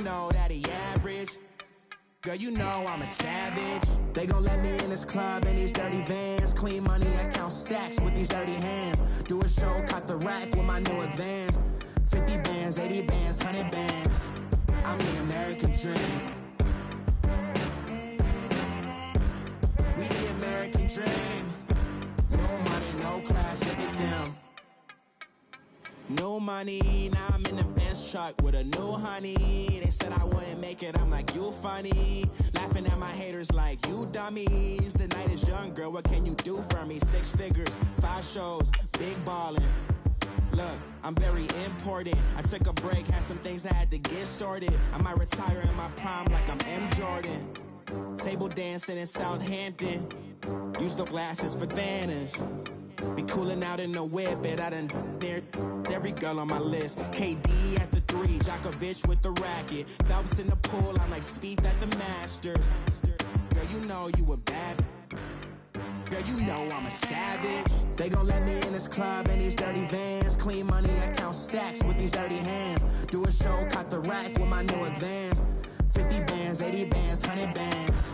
know that he average. Girl, you know I'm a savage. They gon' let me in this club in these dirty vans. Clean money, I count stacks with these dirty hands. Do a show, caught the rack with my new advance. 50 bands, 80 bands, 100 bands. I'm the American dream. We the American dream. No money, no class, look at them. No money, now I'm in the Benz truck with a new honey. They said I wouldn't make it, I'm like, you funny. Laughing at my haters like, you dummies. The night is young, girl, what can you do for me? 6 figures, 5 shows, big ballin'. Look, I'm very important. I took a break, had some things I had to get sorted. I might retire in my prime like I'm M. Jordan. Table dancing in Southampton. Use the glasses for Vanish. Be cooling out in the whip, but I done dared every girl on my list. KD at the 3, Djokovic with the racket. Phelps in the pool, I'm like Spieth at the Masters. Girl, you know you a bad. Girl, you know I'm a savage. They gon' let me in this club in these dirty vans. Clean money, I count stacks with these dirty hands. Do a show, caught the rack with my new advance. 50 bands, 80 bands, 100 bands.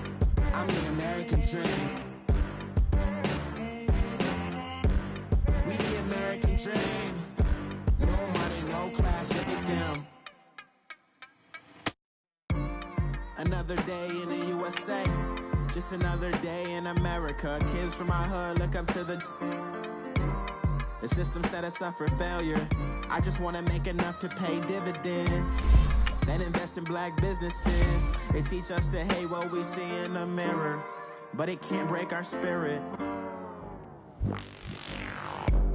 I'm the American dream. We the American dream. No money, no class, look at them. Another day in the USA. Just another day in America. Kids from my hood look up to the system set us up for failure. I just want to make enough to pay dividends. Then invest in black businesses. They teach us to hate what we see in the mirror, but it can't break our spirit.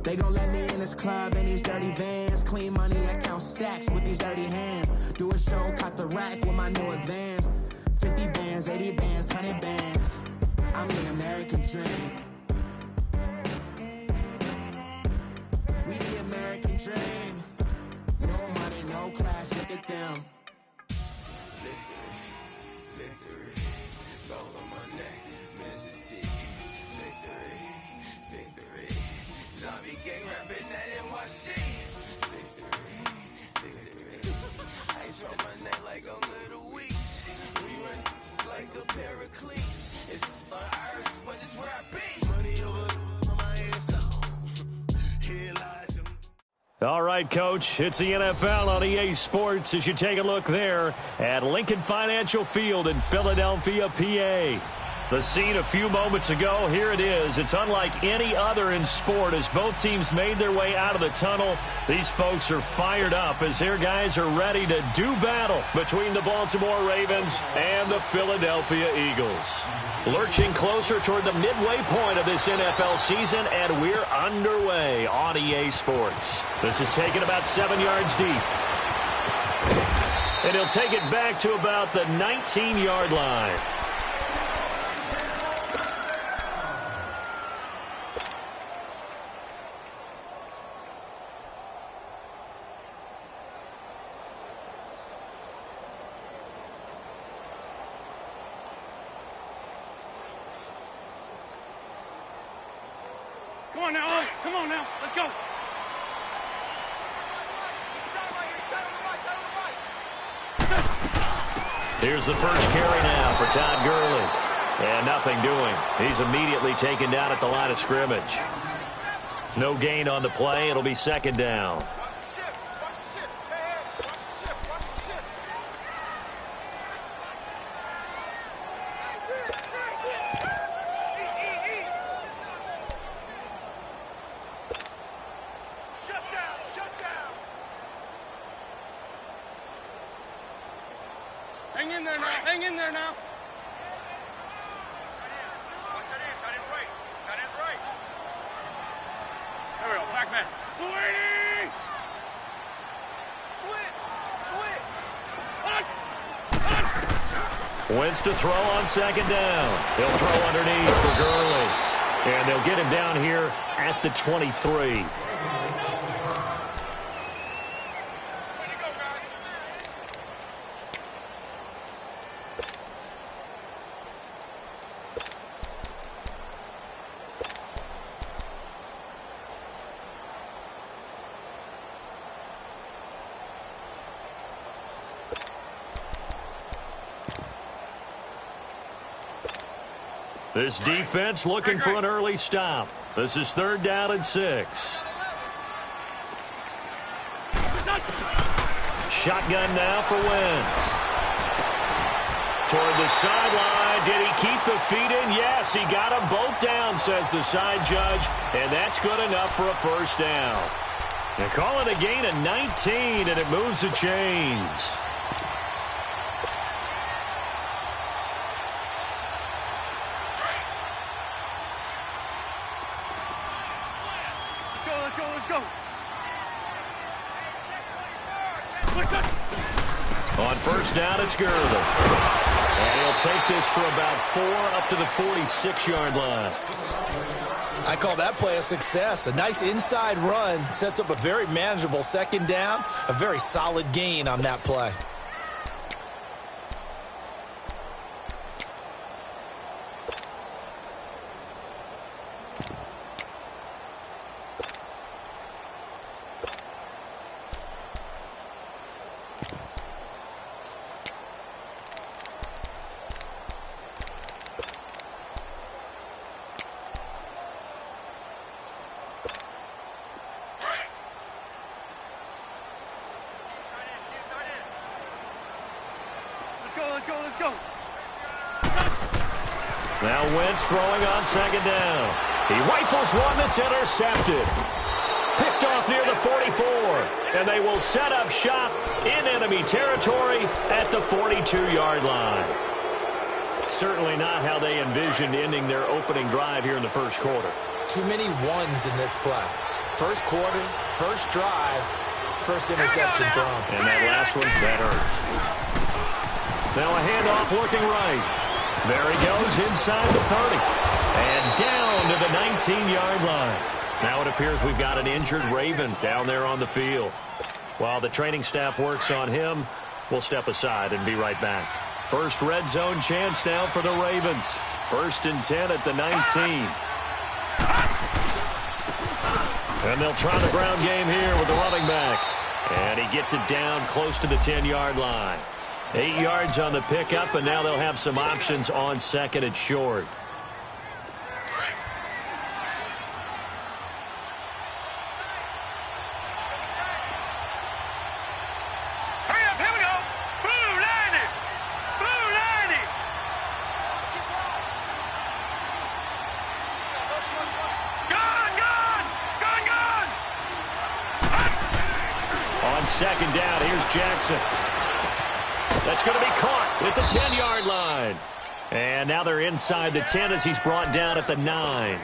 They gon' let me in this club in these dirty vans. Clean money, I count stacks with these dirty hands. Do a show, caught the rack with my new advance. 50 bands, 80 bands, 100 bands. I'm the American dream. We the American dream. No money, no class, look at them. Victory, victory, gold on my neck, Mr. T. Victory, victory, zombie gang rapping that NYC. Victory, victory, ice on my neck like a little weak. We run like a paraclete. It's on earth, but it's where I be. Money over on my hands down. Here lies him. All right, Coach, it's the NFL on EA Sports as you take a look there at Lincoln Financial Field in Philadelphia, PA. The scene a few moments ago, here it is. It's unlike any other in sport as both teams made their way out of the tunnel. These folks are fired up as their guys are ready to do battle between the Baltimore Ravens and the Philadelphia Eagles. Lurching closer toward the midway point of this NFL season, and we're underway on EA Sports. This is taken about 7 yards deep. And he'll take it back to about the 19-yard line. Come on now, come on now, let's go. Here's the first carry now for Todd Gurley. And nothing doing. He's immediately taken down at the line of scrimmage. No gain on the play. It'll be second down. Hang in there now, hang in there now. There we go, back man. Waiting! Switch! Wentz to throw on second down. He'll throw underneath for Gurley. And they'll get him down here at the 23. This defense looking for an early stop. This is 3rd down and 6. Shotgun now for Wentz. Toward the sideline. Did he keep the feet in? Yes, he got them both down, says the side judge. And that's good enough for a 1st down. They call it a gain of 19, and it moves the chains. On 1st down, it's Gerther. And he'll take this for about 4 up to the 46-yard line. I call that play a success. A nice inside run sets up a very manageable 2nd down. A very solid gain on that play. Let's go. Now Wentz throwing on 2nd down. He rifles one that's intercepted. Picked off near the 44. And they will set up shop in enemy territory at the 42-yard line. Certainly not how they envisioned ending their opening drive here in the 1st quarter. Too many ones in this play. 1st quarter, 1st drive, 1st interception thrown. And that last one, that hurts. Now a handoff looking right. There he goes inside the 30. And down to the 19-yard line. Now it appears we've got an injured Raven down there on the field. While the training staff works on him, we'll step aside and be right back. First red zone chance now for the Ravens. 1st and 10 at the 19. And they'll try the ground game here with the running back. And he gets it down close to the 10-yard line. 8 yards on the pickup, and now they'll have some options on 2nd and short. Hurry up, here we go. Blue 90. Blue 90. Gun. On 2nd down, here's Jackson. That's going to be caught at the 10-yard line. And now they're inside the 10 as he's brought down at the 9.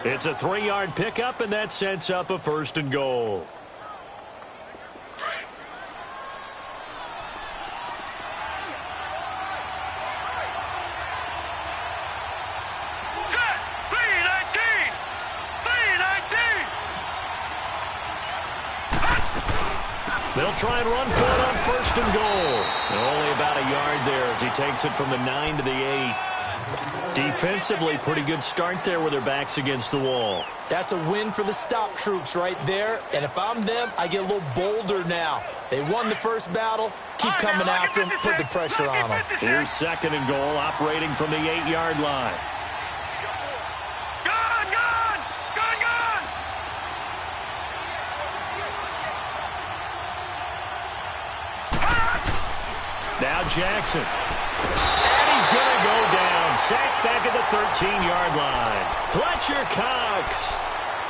It's a 3-yard pickup, and that sets up a 1st and goal. Set. 319. 319. They'll try and run for it on 1st and goal. Only about a yard there as he takes it from the 9 to the 8. Defensively, pretty good start there with their backs against the wall. That's a win for the stop troops right there. And if I'm them, I get a little bolder now. They won the 1st battle. Keep coming after them. Put the pressure on them. Here's 2nd and goal, operating from the 8-yard line. Now Jackson. And he's going to go down. Sacked back at the 13-yard line. Fletcher Cox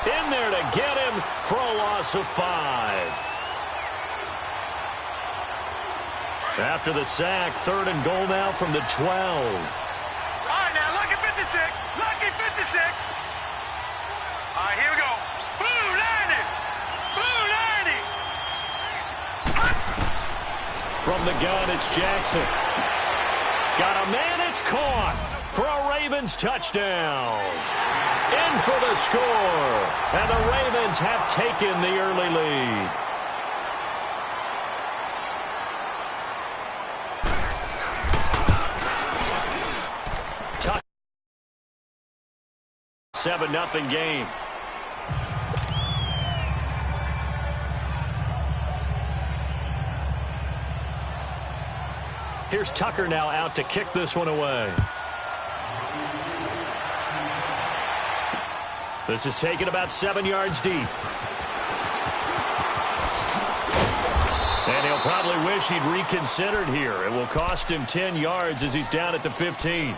in there to get him for a loss of 5. After the sack, 3rd and goal now from the 12. All right, now, lucky 56. Lucky 56. All right, here we go. Blue 90. Blue 90. From the gun, it's Jackson. Got a man, it's caught for a Ravens touchdown. In for the score. And the Ravens have taken the early lead. Touch. 7-0 game. Here's Tucker now out to kick this one away. This is taken about 7 yards deep. And he'll probably wish he'd reconsidered here. It will cost him 10 yards as he's down at the 15.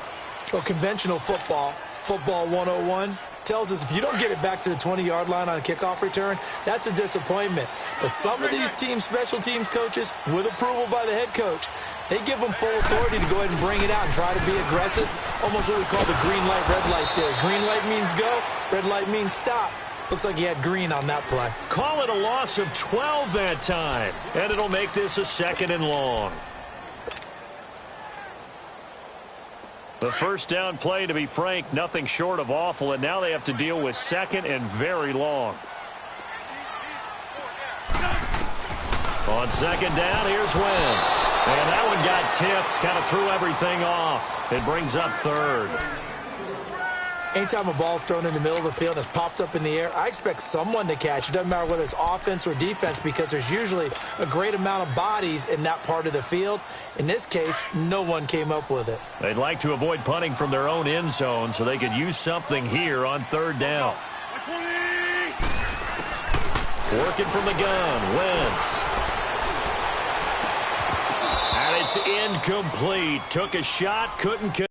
Well, conventional football 101, tells us if you don't get it back to the 20-yard line on a kickoff return, that's a disappointment. But some of these teams, special teams coaches, with approval by the head coach, they give them full authority to go ahead and bring it out and try to be aggressive, almost what we call the green light, red light theory. Green light means go, red light means stop. Looks like he had green on that play. Call it a loss of 12 that time, and it'll make this a 2nd and long. The first down play, to be frank, nothing short of awful, and now they have to deal with 2nd and very long. On 2nd down, here's Wentz. And that one got tipped, kind of threw everything off. It brings up 3rd. Anytime a ball's thrown in the middle of the field and it's popped up in the air, I expect someone to catch. It doesn't matter whether it's offense or defense because there's usually a great amount of bodies in that part of the field. In this case, no one came up with it. They'd like to avoid punting from their own end zone so they could use something here on 3rd down. Working from the gun, Wentz. And it's incomplete. Took a shot, couldn't connect.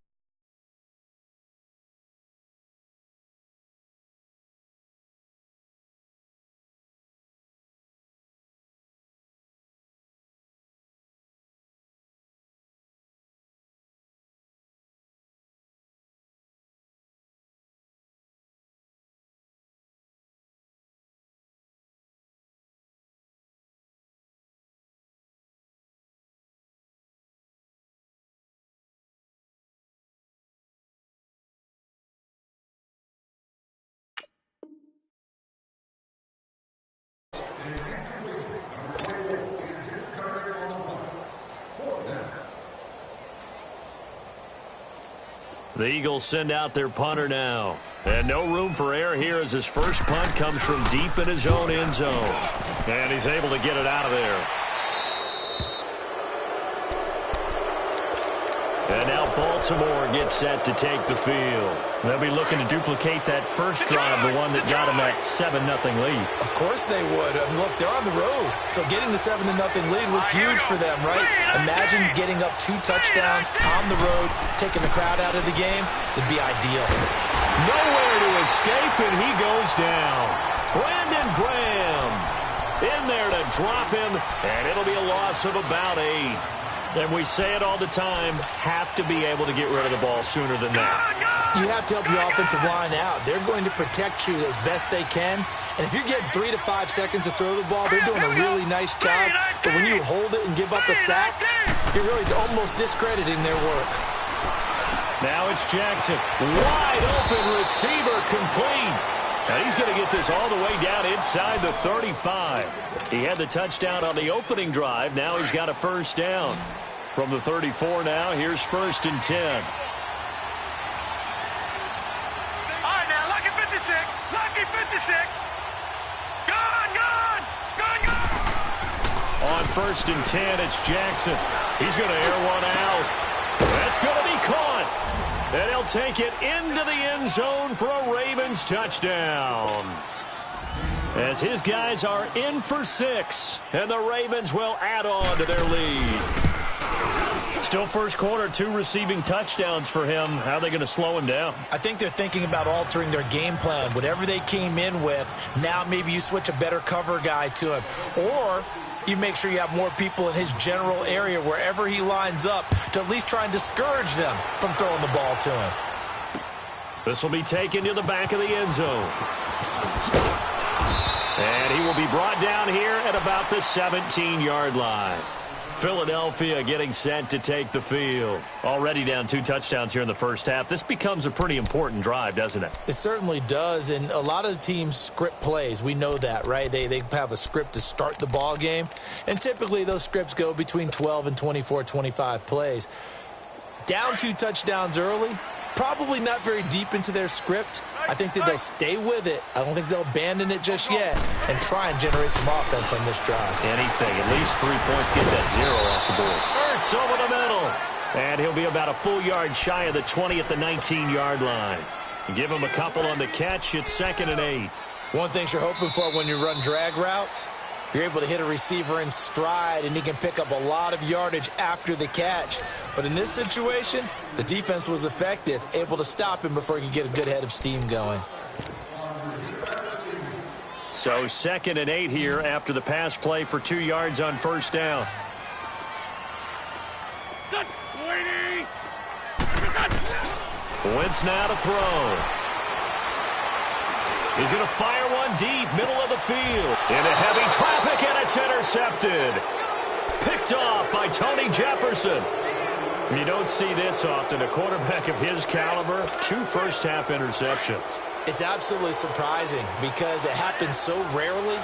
The Eagles send out their punter now. And no room for error here as his first punt comes from deep in his own end zone. And he's able to get it out of there. And now Baltimore gets set to take the field. They'll be looking to duplicate that first drive, the one that got them that 7-0 lead. Of course they would. I mean, look, they're on the road. So getting the 7-0 lead was huge for them, right? Imagine getting up 2 touchdowns on the road, taking the crowd out of the game. It'd be ideal. Nowhere to escape, and he goes down. Brandon Graham in there to drop him, and it'll be a loss of about 8. And we say it all the time, have to be able to get rid of the ball sooner than that. You have to help your offensive line out. They're going to protect you as best they can. And if you're getting 3 to 5 seconds to throw the ball, they're doing a really nice job. But when you hold it and give up a sack, you're really almost discrediting their work. Now it's Jackson. Wide open receiver complete. And he's going to get this all the way down inside the 35. He had the touchdown on the opening drive. Now he's got a first down. From the 34 now, here's 1st and 10. All right, now, lucky 56. Lucky 56. Gone. On 1st and 10, it's Jackson. He's going to air one out. That's going to be caught. And he'll take it into the end zone for a Ravens touchdown. As his guys are in for 6, and the Ravens will add on to their lead. Still first quarter, 2 receiving touchdowns for him. How are they going to slow him down? I think they're thinking about altering their game plan. Whatever they came in with, now maybe you switch a better cover guy to him. Or you make sure you have more people in his general area wherever he lines up to at least try and discourage them from throwing the ball to him. This will be taken to the back of the end zone. And he will be brought down here at about the 17-yard line. Philadelphia getting set to take the field. Already down 2 touchdowns here in the first half. This becomes a pretty important drive, doesn't it? It certainly does, and a lot of the teams script plays. We know that, right? They have a script to start the ball game, and typically those scripts go between 12 and 24, 25 plays. Down 2 touchdowns early, probably not very deep into their script. I think that they'll stay with it. I don't think they'll abandon it just yet and try and generate some offense on this drive. Anything, at least 3 points, get that 0 off the board. Hurts over the middle. And he'll be about a full yard shy of the 20 at the 19-yard line. Give him a couple on the catch. It's 2nd and 8. One thing you're hoping for when you run drag routes, you're able to hit a receiver in stride, and he can pick up a lot of yardage after the catch. But in this situation, the defense was effective, able to stop him before he could get a good head of steam going. So 2nd and 8 here after the pass play for 2 yards on 1st down. Wentz now to throw. He's going to fire one deep, middle of the field. Into heavy traffic, and it's intercepted. Picked off by Tony Jefferson. You don't see this often. A quarterback of his caliber, 2 first-half interceptions. It's absolutely surprising because it happens so rarely.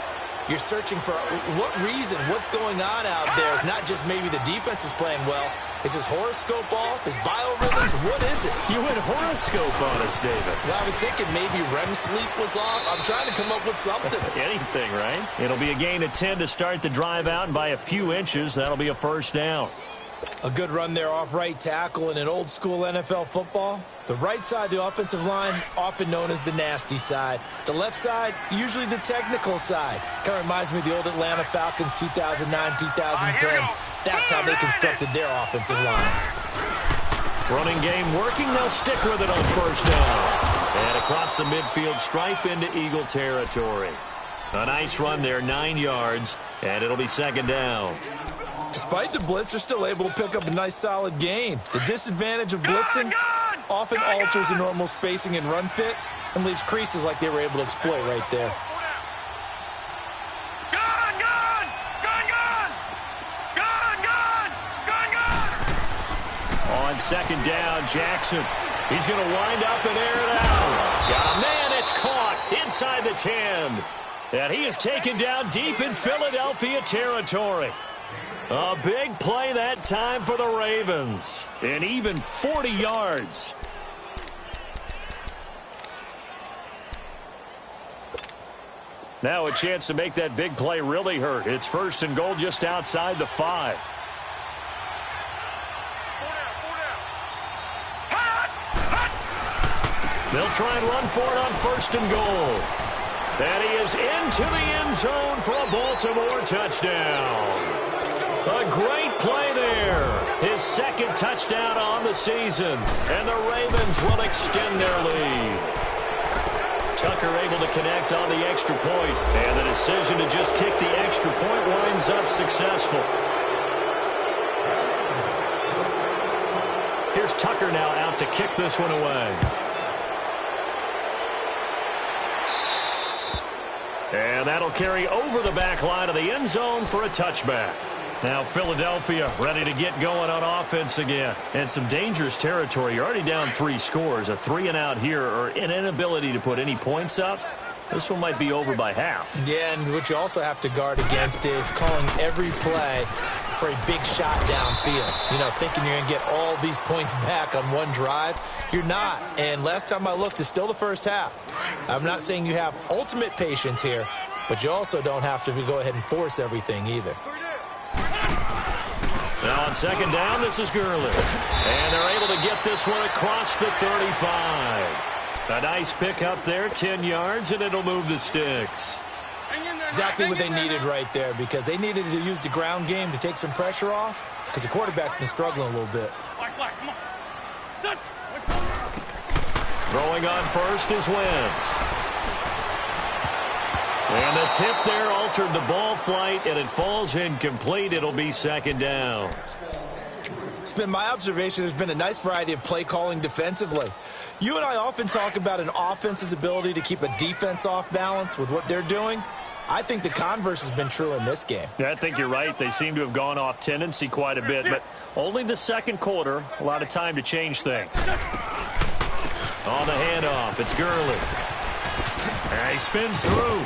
You're searching for what reason, what's going on out there. It's not just maybe the defense is playing well. Is his horoscope off? His biorhythms? What is it? You went horoscope on us, David. Well, I was thinking maybe REM sleep was off. I'm trying to come up with something. Anything, right? It'll be a gain of 10 to start the drive out, and by a few inches, that'll be a 1st down. A good run there off right tackle in an old-school NFL football. The right side of the offensive line, often known as the nasty side. The left side, usually the technical side. Kind of reminds me of the old Atlanta Falcons 2009, 2010. That's how they constructed their offensive line. Running game working. They'll stick with it on 1st down. And across the midfield stripe into Eagle territory. A nice run there, 9 yards, and it'll be 2nd down. Despite the blitz, they're still able to pick up a nice solid gain. The disadvantage of blitzing often alters the normal spacing and run fits and leaves creases like they were able to exploit right there. On 2nd down, Jackson. He's going to wind up and air it out. Got a man, it's caught inside the 10. And he is taken down deep in Philadelphia territory. A big play that time for the Ravens. And even 40 yards. Now a chance to make that big play really hurt. It's 1st and goal just outside the 5. They'll try and run for it on 1st and goal. And he is into the end zone for a Baltimore touchdown. A great play there. His 2nd touchdown on the season. And the Ravens will extend their lead. Tucker able to connect on the extra point. And the decision to just kick the extra point winds up successful. Here's Tucker now out to kick this one away. And that'll carry over the back line of the end zone for a touchback. Now Philadelphia ready to get going on offense again. And some dangerous territory. You're already down 3 scores. A 3-and-out here or an inability to put any points up. This one might be over by half. Yeah, and what you also have to guard against is calling every play for a big shot downfield. You know, thinking you're going to get all these points back on one drive. You're not. And last time I looked, it's still the 1st half. I'm not saying you have ultimate patience here, but you also don't have to go ahead and force everything either. Now on 2nd down, this is Gurley. And they're able to get this one across the 35. A nice pick up there, 10 yards, and it'll move the sticks. Exactly what they needed right there, because they needed to use the ground game to take some pressure off, because the quarterback's been struggling a little bit. Throwing on 1st is Wentz. And the tip there altered the ball flight, and it falls incomplete. It'll be 2nd down. It's been my observation there's been a nice variety of play calling defensively. You and I often talk about an offense's ability to keep a defense off balance with what they're doing. I think the converse has been true in this game. Yeah, I think you're right. They seem to have gone off tendency quite a bit, but only the 2nd quarter. A lot of time to change things. On the handoff, it's Gurley. And he spins through.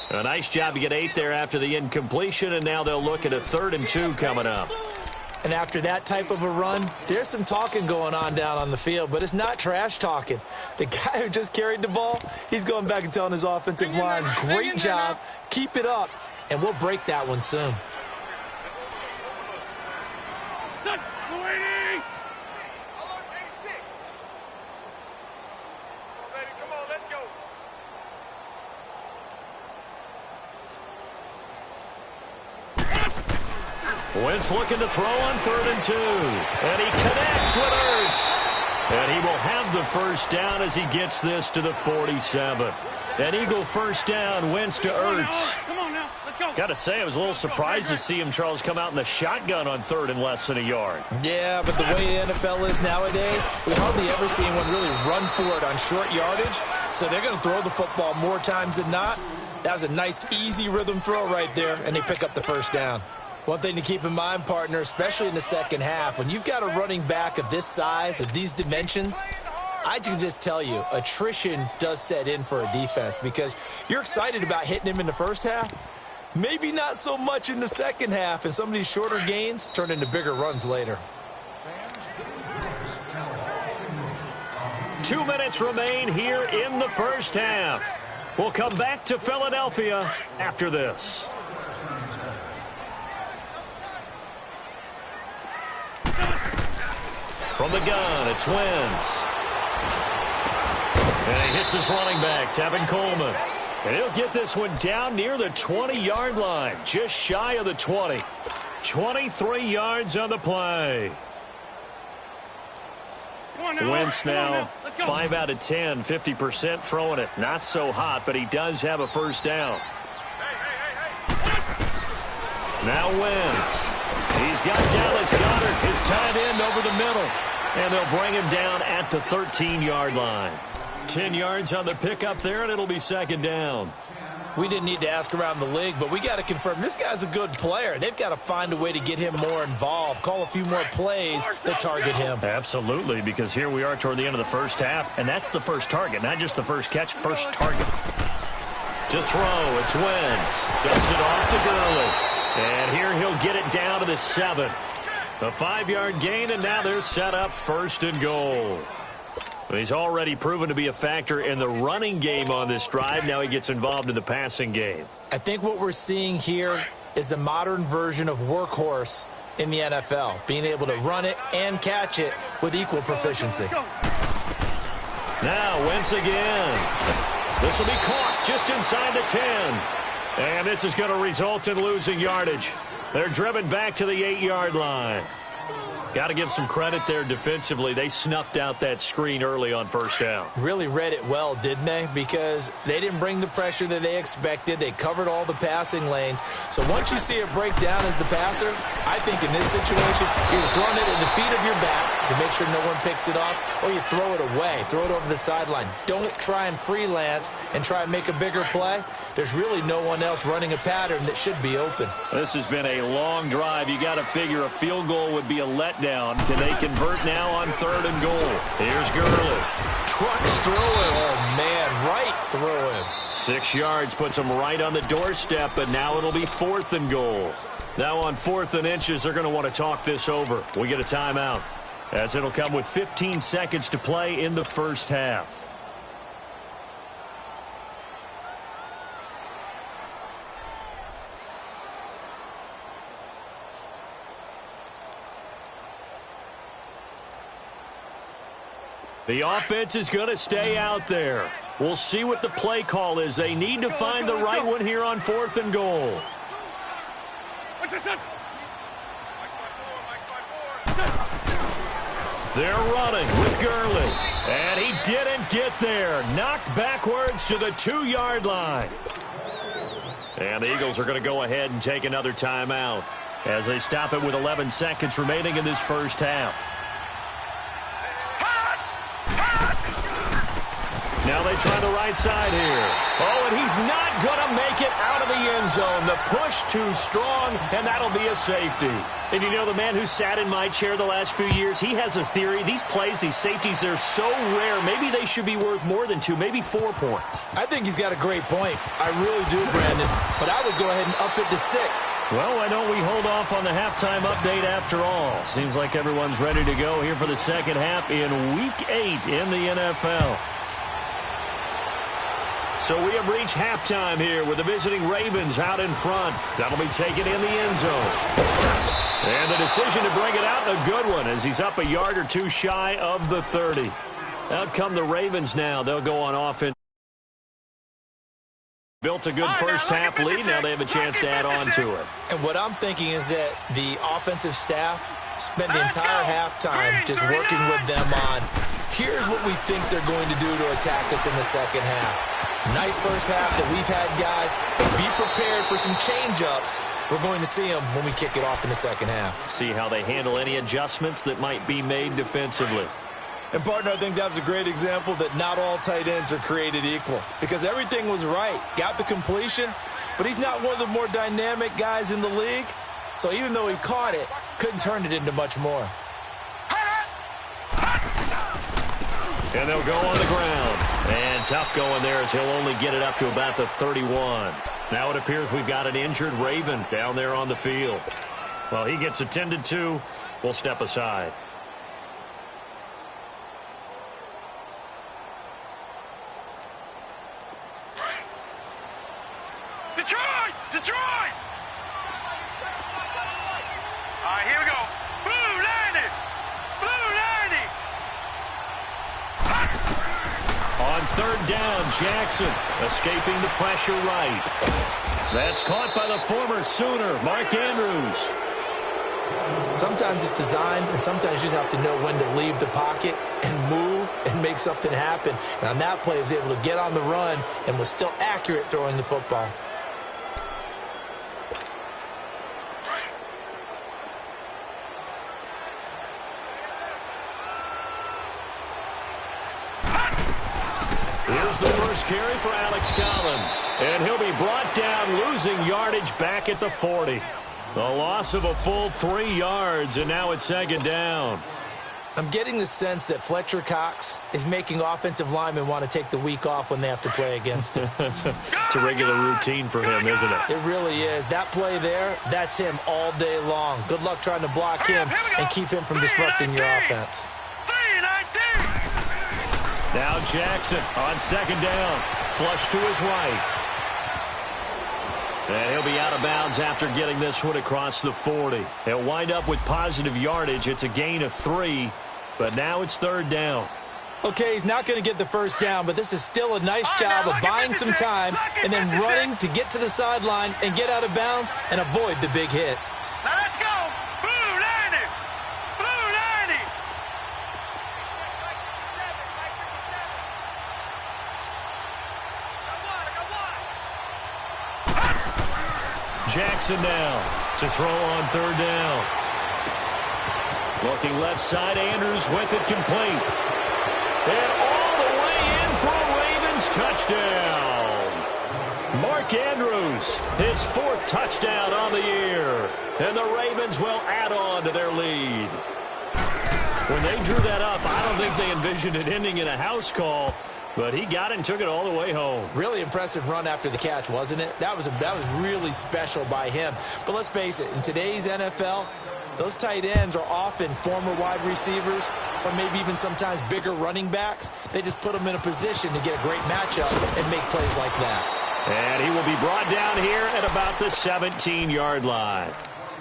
A nice job to get 8 there after the incompletion, and now they'll look at a 3rd and 2 coming up. And after that type of a run, there's some talking going on down on the field, but it's not trash talking. The guy who just carried the ball, he's going back and telling his offensive line, great job, keep it up, and we'll break that one soon. Wentz looking to throw on 3rd and 2. And he connects with Ertz. And he will have the first down as he gets this to the 47. An Eagle first down, Wentz to Ertz. Come on now, let's go. Got to say, I was a little surprised to see him, Charles, come out in the shotgun on 3rd and less than a yard. Yeah, but the way the NFL is nowadays, we hardly ever see anyone really run for it on short yardage. So they're going to throw the football more times than not. That was a nice, easy rhythm throw right there, and they pick up the first down. One thing to keep in mind, partner, especially in the second half, when you've got a running back of this size, of these dimensions, I can just tell you, attrition does set in for a defense because you're excited about hitting him in the first half. Maybe not so much in the second half, and some of these shorter gains turn into bigger runs later. 2 minutes remain here in the first half. We'll come back to Philadelphia after this. From the gun, it's Wentz. And he hits his running back, Tevin Coleman. And he'll get this one down near the 20-yard line, just shy of the 20. 23 yards on the play. Wentz now 5 out of 10, 50% throwing it. Not so hot, but he does have a first down. Now Wentz. He's got Dallas Goedert, his tight end, over the middle. And they'll bring him down at the 13-yard line. 10 yards on the pickup there, and it'll be second down. We didn't need to ask around the league, but we got to confirm this guy's a good player. They've got to find a way to get him more involved, call a few more plays that target him. Absolutely, because here we are toward the end of the first half, and that's the first target, not just the first catch, first target. To throw, it's Wentz. Dumps it off to Gurley. And here he'll get it down to the 7. A 5-yard gain, and now they're set up 1st and goal. He's already proven to be a factor in the running game on this drive. Now he gets involved in the passing game. I think what we're seeing here is the modern version of workhorse in the NFL, being able to run it and catch it with equal proficiency. Now Wentz again. This will be caught just inside the 10. And this is going to result in losing yardage. They're driven back to the 8-yard line. Got to give some credit there defensively. They snuffed out that screen early on first down. Really read it well, didn't they? Because they didn't bring the pressure that they expected. They covered all the passing lanes. So once you see it break down as the passer, I think in this situation, you're throwing it in the feet of your back to make sure no one picks it off, or you throw it away, throw it over the sideline. Don't try and freelance and try and make a bigger play. There's really no one else running a pattern that should be open. This has been a long drive. You got to figure a field goal would be a letdown. Can they convert now on 3rd and goal? Here's Gurley. Trucks through him. Oh, man, right through him. 6 yards puts him right on the doorstep, but now it'll be 4th and goal. Now on 4th and inches, they're going to want to talk this over. We get a timeout, as it'll come with 15 seconds to play in the first half. The offense is going to stay out there. We'll see what the play call is. They need to find the right one here on 4th and goal. They're running with Gurley. And he didn't get there. Knocked backwards to the 2-yard line. And the Eagles are going to go ahead and take another timeout as they stop it with 11 seconds remaining in this first half. Now they try the right side here. Oh, and he's not going to make it out of the end zone. The push too strong, and that'll be a safety. And you know, the man who sat in my chair the last few years, he has a theory. These plays, these safeties, they're so rare. Maybe they should be worth more than 2, maybe 4 points. I think he's got a great point. I really do, Brandon. But I would go ahead and up it to 6. Well, why don't we hold off on the halftime update after all? Seems like everyone's ready to go here for the second half in Week 8 in the NFL. So we have reached halftime here with the visiting Ravens out in front. That'll be taken in the end zone. And the decision to bring it out, a good one, as he's up a yard or two shy of the 30. Out come the Ravens now. They'll go on offense. Built a good first-half lead. Now they have a chance to add on to it. And what I'm thinking is that the offensive staff spent the entire halftime just working with them on, here's what we think they're going to do to attack us in the second half. Nice first half that we've had, guys. Be prepared for some change-ups. We're going to see them when we kick it off in the second half. See how they handle any adjustments that might be made defensively. And, partner, I think that was a great example that not all tight ends are created equal because everything was right. Got the completion, but he's not one of the more dynamic guys in the league. So even though he caught it, couldn't turn it into much more. And they'll go on the ground. And tough going there as he'll only get it up to about the 31. Now it appears we've got an injured Raven down there on the field. Well, he gets attended to. We'll step aside. Detroit! Detroit! All right, here we go. Blue landing! Blue landing! On third down, Jackson escaping the pressure right. That's caught by the former Sooner, Mark Andrews. Sometimes it's designed, and sometimes you just have to know when to leave the pocket and move and make something happen. And on that play, he was able to get on the run and was still accurate throwing the football. Here's the first carry for Alex Collins. And he'll be brought down, losing yardage back at the 40. The loss of a full 3 yards, and now it's second down. I'm getting the sense that Fletcher Cox is making offensive linemen want to take the week off when they have to play against him. It's a regular routine for him, isn't it? It really is. That play there, that's him all day long. Good luck trying to block him and keep him from disrupting your offense. Now Jackson on second down. Flush to his right. And he'll be out of bounds after getting this one across the 40. He'll wind up with positive yardage. It's a gain of 3, but now it's third down. Okay, he's not going to get the first down, but this is still a nice job of buying some time and then running to get to the sideline and get out of bounds and avoid the big hit. Now let's go. Blue landing. Blue landing. Jackson now to throw on third down. Looking left side, Andrews with it complete. And all the way in for a Ravens touchdown. Mark Andrews, his 4th touchdown on the year. And the Ravens will add on to their lead. When they drew that up, I don't think they envisioned it ending in a house call. But he got it and took it all the way home. Really impressive run after the catch, wasn't it? That was really special by him. But let's face it, in today's NFL, those tight ends are often former wide receivers or maybe even sometimes bigger running backs. They just put them in a position to get a great matchup and make plays like that. And he will be brought down here at about the 17-yard line.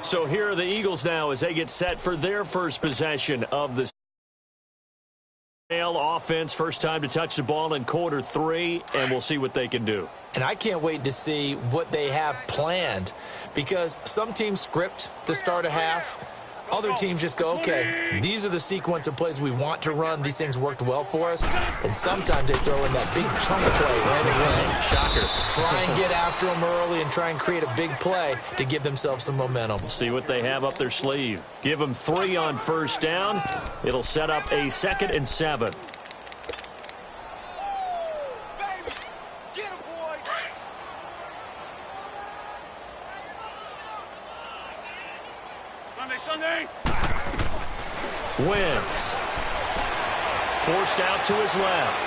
So here are the Eagles now as they get set for their first possession of the offense. First time to touch the ball in quarter 3, and we'll see what they can do. And I can't wait to see what they have planned because some teams script to start a half. Other teams just go, okay, these are the sequence of plays we want to run. These things worked well for us. And sometimes they throw in that big chunk play right away. Shocker. Try and get after them early and try and create a big play to give themselves some momentum. See what they have up their sleeve. Give them 3 on first down. It'll set up a 2nd and 7. Sunday. Wentz. Forced out to his left.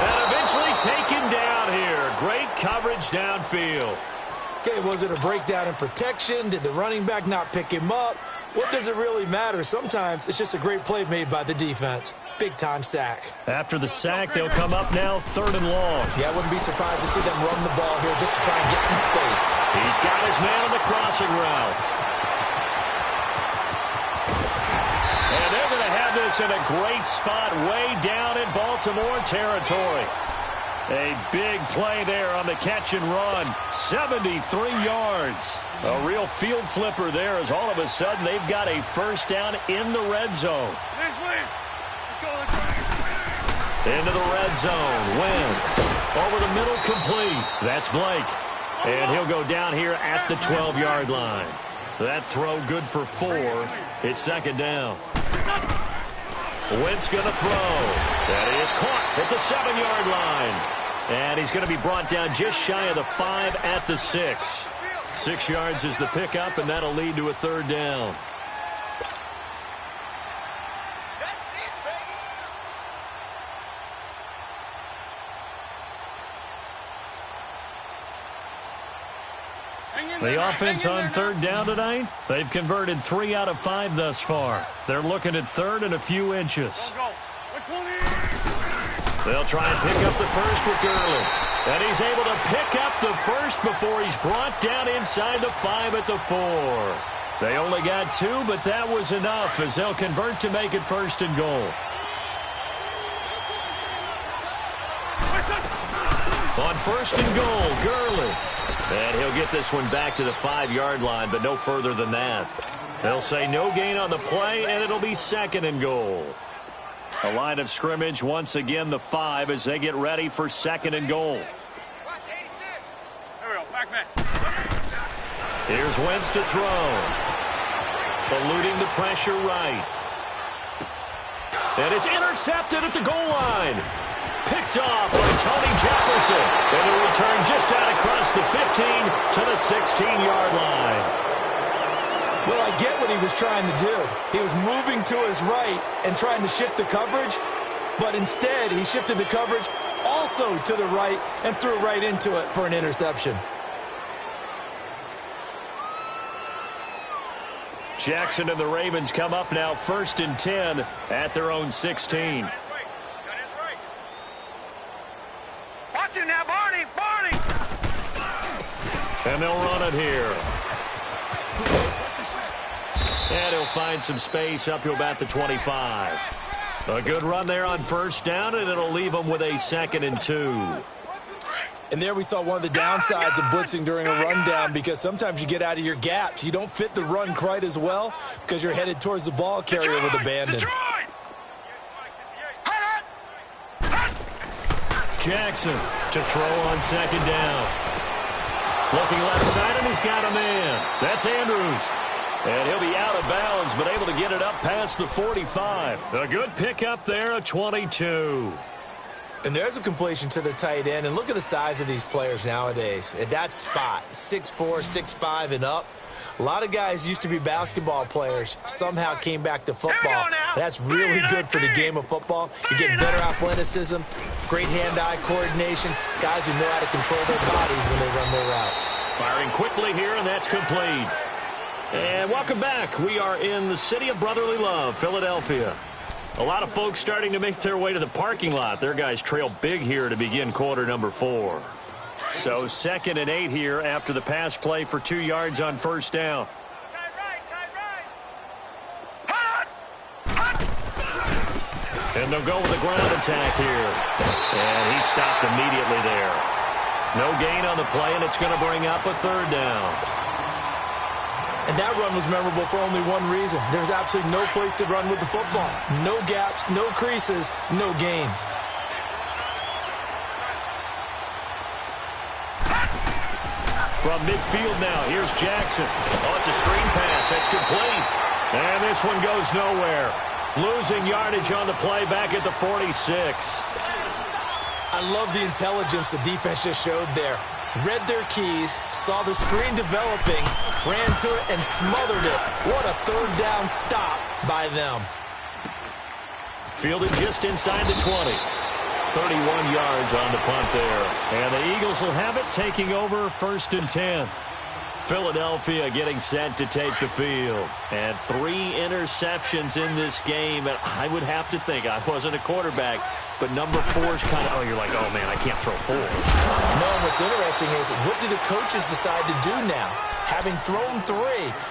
And eventually taken down here. Great coverage downfield. Okay, was it a breakdown in protection? Did the running back not pick him up? What does it really matter? Sometimes it's just a great play made by the defense. Big-time sack. After the sack, they'll come up now 3rd and long. Yeah, I wouldn't be surprised to see them run the ball here just to try and get some space. He's got his man on the crossing route. And they're going to have this in a great spot way down in Baltimore territory. A big play there on the catch and run. 73 yards. A real field flipper there as all of a sudden they've got a first down in the red zone. Into the red zone. Wentz over the middle, complete. That's Blake. And he'll go down here at the 12-yard line. That throw good for 4. It's second down. Wentz going to throw. That is caught at the 7-yard line. And he's going to be brought down just shy of the 5 at the 6. 6 yards is the pickup, and that'll lead to a third down. The offense on third down tonight, they've converted 3 out of 5 thus far. They're looking at third and a few inches. They'll try and pick up the first with Gurley. And he's able to pick up the first before he's brought down inside the 5 at the 4. They only got 2, but that was enough as they'll convert to make it first and goal. On first and goal, Gurley. And he'll get this one back to the 5-yard line, but no further than that. They'll say no gain on the play, and it'll be second and goal. A line of scrimmage, once again, the 5 as they get ready for second and goal. Here's Wentz to throw. Eluding the pressure right. And it's intercepted at the goal line. Picked off by Tony Jefferson. And a return just out across the 15 to the 16-yard line. Well, I get what he was trying to do. He was moving to his right and trying to shift the coverage, but instead he shifted the coverage also to the right and threw right into it for an interception. Jackson and the Ravens come up now first and 10 at their own 16. Watch it now, Barney! Barney! And they'll run it here. And he'll find some space up to about the 25. A good run there on first down, and it'll leave them with a second and 2. And there we saw one of the downsides of blitzing during a rundown, because sometimes you get out of your gaps. You don't fit the run quite as well because you're headed towards the ball carrier with abandon. Jackson to throw on second down. Looking left side, and he's got a man. That's Andrews. And he'll be out of bounds, but able to get it up past the 45. A good pickup there, a 22. And there's a completion to the tight end. And look at the size of these players nowadays. At that spot, 6'4", 6'5", and up. A lot of guys used to be basketball players, somehow came back to football. That's really good for the game of football. You get better athleticism, great hand-eye coordination, guys who know how to control their bodies when they run their routes. Firing quickly here, and that's complete. And welcome back. We are in the city of brotherly love, Philadelphia. A lot of folks starting to make their way to the parking lot. Their guys trail big here to begin quarter number 4. So second and 8 here after the pass play for 2 yards on first down. And they'll go with a ground attack here. And he stopped immediately there. No gain on the play, and it's going to bring up a third down. And that run was memorable for only one reason. There's absolutely no place to run with the football. No gaps, no creases, no gain. From midfield now, here's Jackson. Oh, it's a screen pass. That's complete. And this one goes nowhere. Losing yardage on the play back at the 46. I love the intelligence the defense just showed there. Read their keys, saw the screen developing, ran to it, and smothered it. What a third down stop by them. Fielded just inside the 20. 31 yards on the punt there. And the Eagles will have it, taking over first and 10. Philadelphia getting set to take the field. And 3 interceptions in this game. And I would have to think, I wasn't a quarterback, but number 4 is kind of, you're like, oh, man, I can't throw 4. No, what's interesting is, what do the coaches decide to do now? Having thrown 3,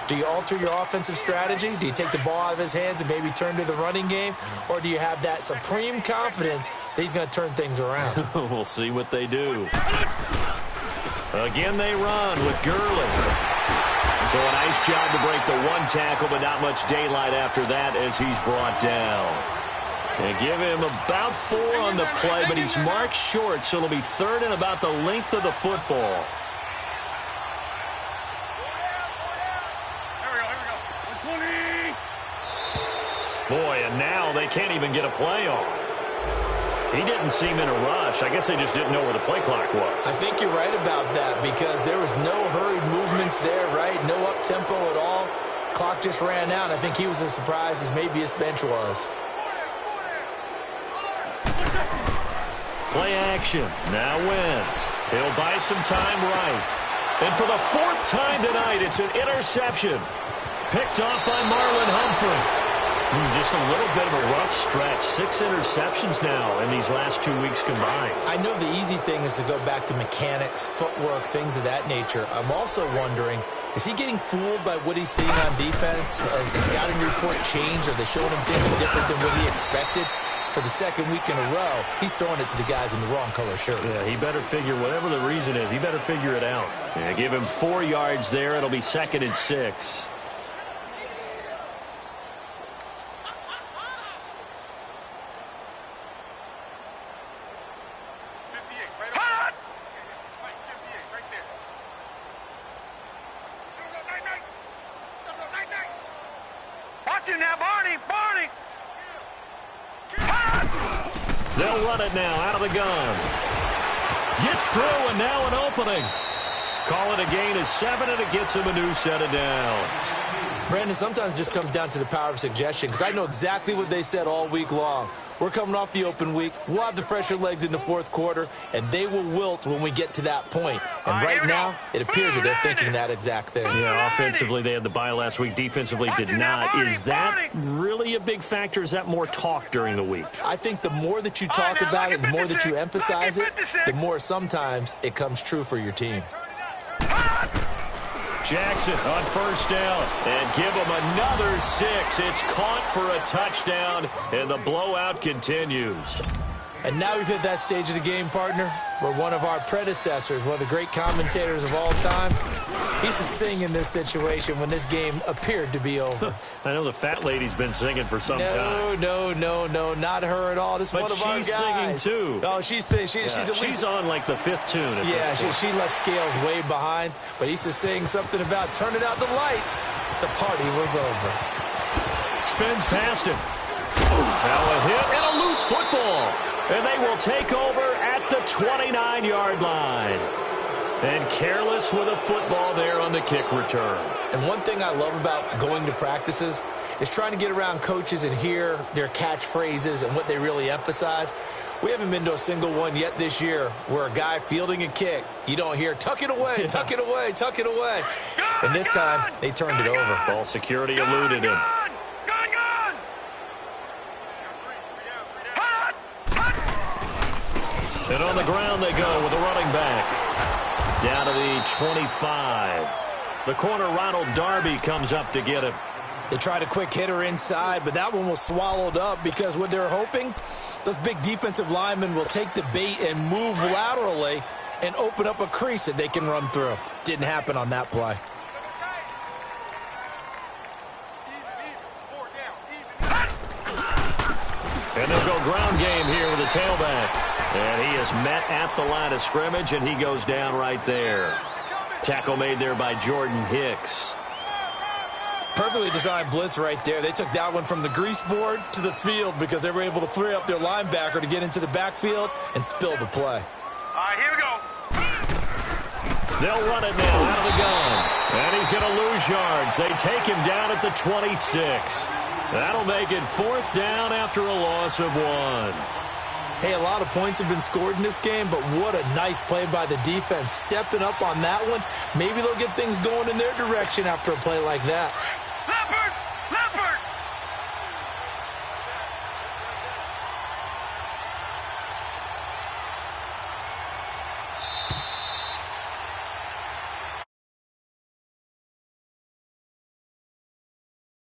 do you alter your offensive strategy? Do you take the ball out of his hands and maybe turn to the running game? Or do you have that supreme confidence that he's going to turn things around? We'll see what they do. Again, they run with Gurley. So a nice job to break the 1 tackle, but not much daylight after that as he's brought down. They give him about 4 on the play, but he's marked short, so it'll be 3rd and about the length of the football. Boy, and now they can't even get a play off. He didn't seem in a rush. I guess they just didn't know where the play clock was. I think you're right about that because there was no hurried movements there, right? No up-tempo at all. Clock just ran out. I think he was as surprised as maybe his bench was. Play action. Now Wentz. He'll buy some time right. And for the 4th time tonight, it's an interception. Picked off by Marlon Humphrey. Just a little bit of a rough stretch. 6 interceptions now in these last 2 weeks combined. I know the easy thing is to go back to mechanics, footwork, things of that nature. I'm also wondering, is he getting fooled by what he's seeing on defense? Has the scouting report changed? Are they showing him things different than what he expected? For the 2nd week in a row, he's throwing it to the guys in the wrong color shirts. Yeah, he better figure, whatever the reason is, he better figure it out. Yeah, give him 4 yards there. It'll be 2nd and 6. Now, Barney! They'll run it now out of the gun. Gets through, and now an opening. Call it a gain of 7, and it gets him a new set of downs. Brandon, sometimes it just comes down to the power of suggestion, because I know exactly what they said all week long. We're coming off the open week. We'll have the fresher legs in the 4th quarter, and they will wilt when we get to that point. And right now, it appears that they're thinking that exact thing. Yeah, offensively, they had the bye last week. Defensively, did not. Is that really a big factor? Is that more talk during the week? I think the more that you talk about it, the more that you emphasize it, the more sometimes it comes true for your team. Jackson on 1st down, and give him another 6. It's caught for a touchdown, and the blowout continues. And now we've hit that stage of the game, partner, where one of our predecessors, one of the great commentators of all time, used to sing in this situation when this game appeared to be over. I know the fat lady's been singing for some time. No, not her at all. This is one of our guys. But she's singing, too. Oh, she's singing. She's on, like, the 5th tune at this point. She left Scales way behind, but he used to sing something about turning out the lights. The party was over. Spins past him. Now a hit and a loose football. And they will take over at the 29-yard line. And careless with a football there on the kick return. And one thing I love about going to practices is trying to get around coaches and hear their catchphrases and what they really emphasize. We haven't been to a single one yet this year where a guy fielding a kick, you don't hear, tuck it away, tuck it away, tuck it away. And this time, they turned it over. Ball security eluded him. And on the ground they go with a running back. Down to the 25. The corner, Ronald Darby, comes up to get him. They tried a quick hitter inside, but that one was swallowed up because what they're hoping, those big defensive linemen will take the bait and move laterally and open up a crease that they can run through. Didn't happen on that play. And they'll go ground game here with the tailback. And he is met at the line of scrimmage, and he goes down right there. Tackle made there by Jordan Hicks. Perfectly designed blitz right there. They took that one from the grease board to the field because they were able to free up their linebacker to get into the backfield and spill the play. All right, here we go. They'll run it now out of the gun. And he's going to lose yards. They take him down at the 26. That'll make it 4th down after a loss of 1. Hey, a lot of points have been scored in this game, but what a nice play by the defense. Stepping up on that one, maybe they'll get things going in their direction after a play like that.